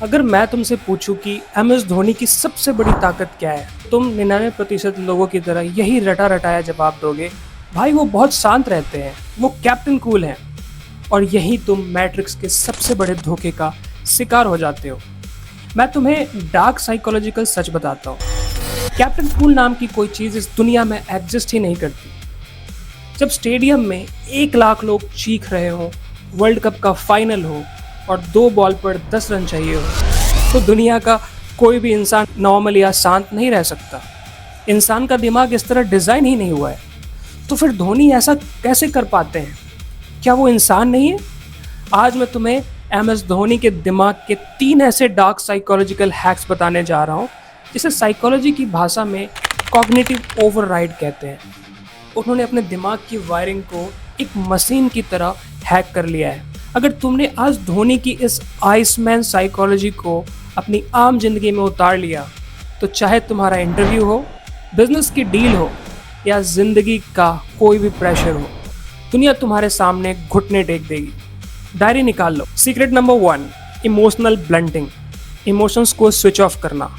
अगर मैं तुमसे पूछूं कि एमएस धोनी की सबसे बड़ी ताकत क्या है, तुम 99% लोगों की तरह यही रटा रटाया जवाब दोगे, भाई वो बहुत शांत रहते हैं, वो कैप्टन कूल हैं। और यही तुम मैट्रिक्स के सबसे बड़े धोखे का शिकार हो जाते हो। मैं तुम्हें डार्क साइकोलॉजिकल सच बताता हूँ। कैप्टन कूल नाम की कोई चीज़ इस दुनिया में एग्जिस्ट ही नहीं करती। जब स्टेडियम में 1 लाख लोग चीख रहे हो, वर्ल्ड कप का फाइनल हो और 2 बॉल पर 10 रन चाहिए हो, तो दुनिया का कोई भी इंसान नॉर्मल या शांत नहीं रह सकता। इंसान का दिमाग इस तरह डिज़ाइन ही नहीं हुआ है। तो फिर धोनी ऐसा कैसे कर पाते हैं? क्या वो इंसान नहीं है? आज मैं तुम्हें एमएस धोनी के दिमाग के 3 ऐसे डार्क साइकोलॉजिकल हैक्स बताने जा रहा हूँ, जिसे साइकोलॉजी की भाषा में कॉग्निटिव ओवरराइड कहते हैं। उन्होंने अपने दिमाग की वायरिंग को एक मशीन की तरह हैक कर लिया है। अगर तुमने आज धोनी की इस आइसमैन साइकोलॉजी को अपनी आम जिंदगी में उतार लिया, तो चाहे तुम्हारा इंटरव्यू हो, बिजनेस की डील हो या जिंदगी का कोई भी प्रेशर हो, दुनिया तुम्हारे सामने घुटने टेक देगी। डायरी निकाल लो। Secret number 1, emotional blunting, emotions को स्विच ऑफ करना।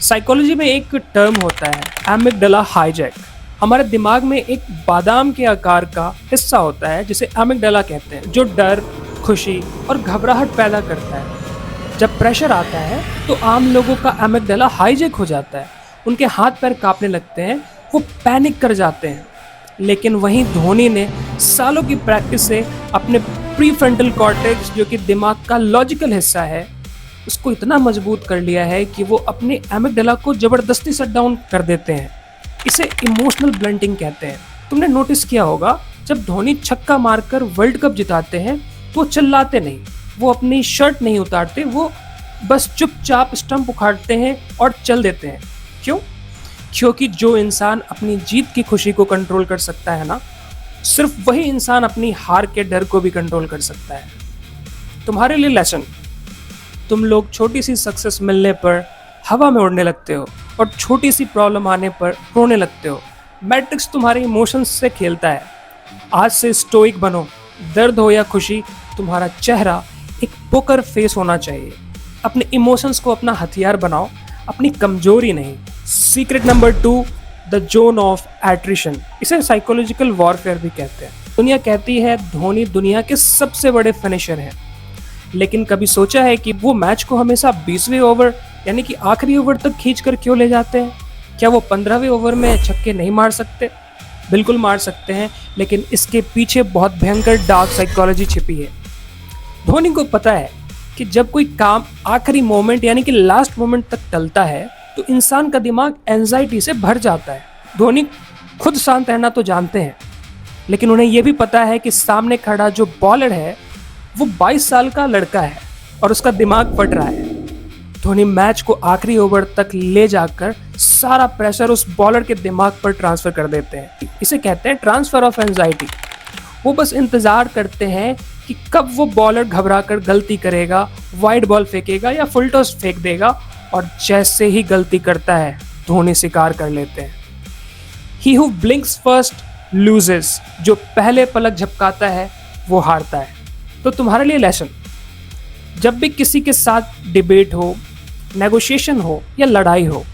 साइकोलॉजी में एक टर्म होता है एमिगडाला हाईजैक। हमारे दिमाग में एक बादाम के आकार का हिस्सा होता है जिसे एमिगडाला कहते हैं, जो डर, खुशी और घबराहट पैदा करता है। जब प्रेशर आता है तो आम लोगों का एमिगडाला हाईजैक हो जाता है, उनके हाथ पैर कांपने लगते हैं, वो पैनिक कर जाते हैं। लेकिन वहीं धोनी ने सालों की प्रैक्टिस से अपने प्रीफ्रंटल कॉर्टेक्स, जो कि दिमाग का लॉजिकल हिस्सा है, उसको इतना मजबूत कर लिया है कि वो अपने एमिगडाला को जबरदस्ती शट डाउन कर देते हैं। इसे इमोशनल ब्लंटिंग कहते हैं। तुमने नोटिस किया होगा, जब धोनी छक्का मारकर वर्ल्ड कप जिताते हैं तो चिल्लाते नहीं, वो अपनी शर्ट नहीं उतारते, वो बस चुपचाप स्टंप उखाड़ते हैं और चल देते हैं। क्यों? क्योंकि जो इंसान अपनी जीत की खुशी को कंट्रोल कर सकता है ना, सिर्फ वही इंसान अपनी हार के डर को भी कंट्रोल कर सकता है। तुम्हारे लिए लेसन, तुम लोग छोटी सी सक्सेस मिलने पर हवा में उड़ने लगते हो और छोटी सी प्रॉब्लम आने पर रोने लगते हो। मैट्रिक्स तुम्हारे इमोशंस से खेलता है। आज से स्टोइक बनो। दर्द हो या खुशी, तुम्हारा चेहरा एक पोकर फेस होना चाहिए। अपने इमोशंस को अपना हथियार बनाओ, अपनी कमजोरी नहीं। Secret number 2, the zone of attrition. इसे साइकोलॉजिकल वॉरफेयर भी कहते हैं। दुनिया कहती है धोनी दुनिया के सबसे बड़े फिनिशर हैं, लेकिन कभी सोचा है कि वो मैच को हमेशा 20वें ओवर यानी कि आखिरी ओवर तक खींच कर क्यों ले जाते हैं? क्या वो 15वें ओवर में छक्के नहीं मार सकते? बिल्कुल मार सकते हैं, लेकिन इसके पीछे बहुत भयंकर डार्क साइकोलॉजी छिपी है। धोनी को पता है कि जब कोई काम आखिरी मोमेंट यानी कि लास्ट मोमेंट तक टलता है तो इंसान का दिमाग एंजाइटी से भर जाता है। धोनी खुद शांत रहना तो जानते हैं, लेकिन उन्हें यह भी पता है कि सामने खड़ा जो बॉलर है वो 22 साल का लड़का है और उसका दिमाग फट रहा है। धोनी मैच को आखिरी ओवर तक ले जाकर सारा प्रेशर उस बॉलर के दिमाग पर ट्रांसफर कर देते हैं। इसे कहते हैं ट्रांसफर ऑफ एंजाइटी। वो बस इंतजार करते हैं कि कब वो बॉलर घबराकर गलती करेगा, वाइड बॉल फेंकेगा या फुल टॉस फेंक देगा, और जैसे ही गलती करता है धोनी शिकार कर लेते हैं। He who blinks first loses. जो पहले पलक झपकाता है वो हारता है। तो तुम्हारे लिए लेसन, जब भी किसी के साथ डिबेट हो, नेगोशिएशन हो या लड़ाई हो,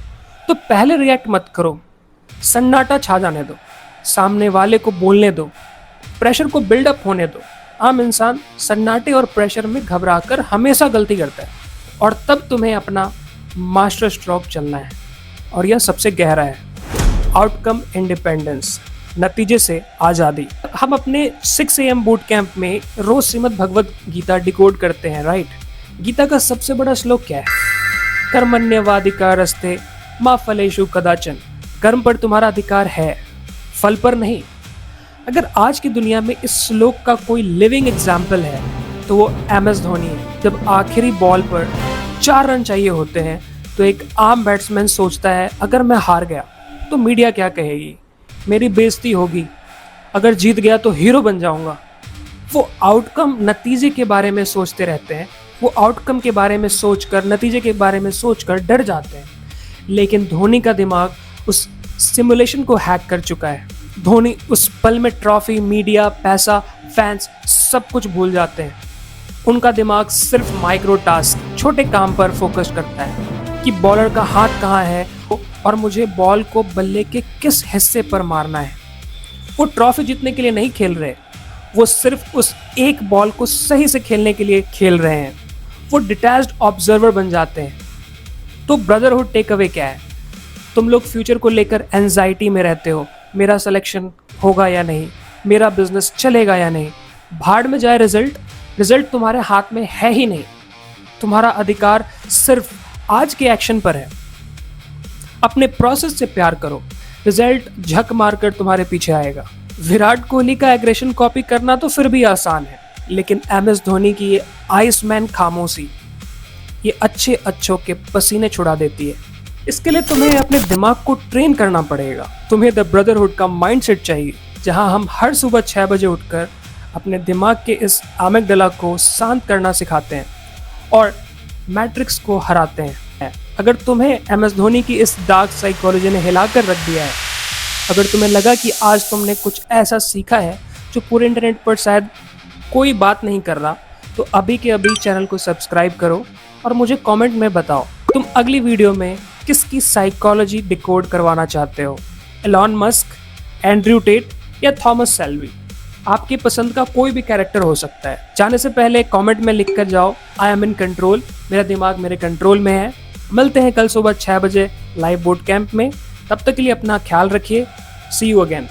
तो पहले रिएक्ट मत करो। सन्नाटा छा जाने दो, सामने वाले को बोलने दो, प्रेशर को बिल्डअप होने दो। आम इंसान सन्नाटे और प्रेशर में घबराकर हमेशा गलती करता है, और तब तुम्हें अपना मास्टर स्ट्रोक चलना है, और यह सबसे गहरा है। आउटकम इंडिपेंडेंस, नतीजे से आज़ादी। हम अपने 6 AM बूट कैंप में रोज श्रीमद् भगवद गीता डिकोड करते हैं, राइट? गीता का सबसे बड़ा श्लोक क्या है? कर्मण्येवाधिकारस्ते मा फलेषु कदाचन। कर्म पर तुम्हारा अधिकार है, फल पर नहीं। अगर आज की दुनिया में इस श्लोक का कोई लिविंग एग्जाम्पल है तो वो एमएस धोनी है। जब आखिरी बॉल पर 4 रन चाहिए होते हैं तो एक आम बैट्समैन सोचता है, अगर मैं हार गया तो मीडिया क्या कहेगी, मेरी बेइज्जती होगी, अगर जीत गया तो हीरो बन जाऊंगा। वो आउटकम, नतीजे के बारे में सोचते रहते हैं। वो आउटकम के बारे में सोचकर, नतीजे के बारे में सोचकर डर जाते हैं। लेकिन धोनी का दिमाग उस सिमुलेशन को हैक कर चुका है। धोनी उस पल में ट्रॉफी, मीडिया, पैसा, फैंस सब कुछ भूल जाते हैं। उनका दिमाग सिर्फ माइक्रो टास्क, छोटे काम पर फोकस करता है कि बॉलर का हाथ कहाँ है और मुझे बॉल को बल्ले के किस हिस्से पर मारना है। वो ट्रॉफी जीतने के लिए नहीं खेल रहे, वो सिर्फ उस एक बॉल को सही से खेलने के लिए खेल रहे हैं। वो डिटैच्ड ऑब्जर्वर बन जाते हैं। तो ब्रदरहुड टेक अवे क्या है? तुम लोग फ्यूचर को लेकर एंजाइटी में रहते हो, मेरा सिलेक्शन होगा या नहीं, मेरा बिजनेस चलेगा या नहीं। भाड़ में जाए रिजल्ट तुम्हारे हाथ में है ही नहीं। तुम्हारा अधिकार सिर्फ आज के एक्शन पर है। अपने प्रोसेस से प्यार करो, रिजल्ट झक मारकर तुम्हारे पीछे आएगा। विराट कोहली का एग्रेशन कॉपी करना तो फिर भी आसान है, लेकिन MS धोनी की ये आइसमैन खामोशी, ये अच्छों के पसीने छुड़ा देती है। इसके लिए तुम्हें अपने दिमाग को ट्रेन करना पड़ेगा। तुम्हें द ब्रदरहुड का माइंडसेट चाहिए, जहां हम हर सुबह 6 बजे उठकर अपने दिमाग के इस आमेगडला को शांत करना सिखाते हैं और मैट्रिक्स को हराते हैं। अगर तुम्हें MS धोनी की इस डार्क साइकोलॉजी ने हिलाकर रख दिया है, अगर तुम्हें लगा कि आज तुमने कुछ ऐसा सीखा है जो पूरे इंटरनेट पर शायद कोई बात नहीं कर रहा, तो अभी के अभी चैनल को सब्सक्राइब करो और मुझे कमेंट में बताओ तुम अगली वीडियो में किसकी साइकोलॉजी डिकोड करवाना चाहते हो, एलॉन मस्क, एंड्रयू टेट या थॉमस सेल्वी। आपकी पसंद का कोई भी कैरेक्टर हो सकता है। जाने से पहले कमेंट में लिख कर जाओ, आई एम इन कंट्रोल, मेरा दिमाग मेरे कंट्रोल में है। मिलते हैं कल सुबह 6 बजे लाइव बोट कैंप में। तब तक के लिए अपना ख्याल रखिए। सी यू अगेन।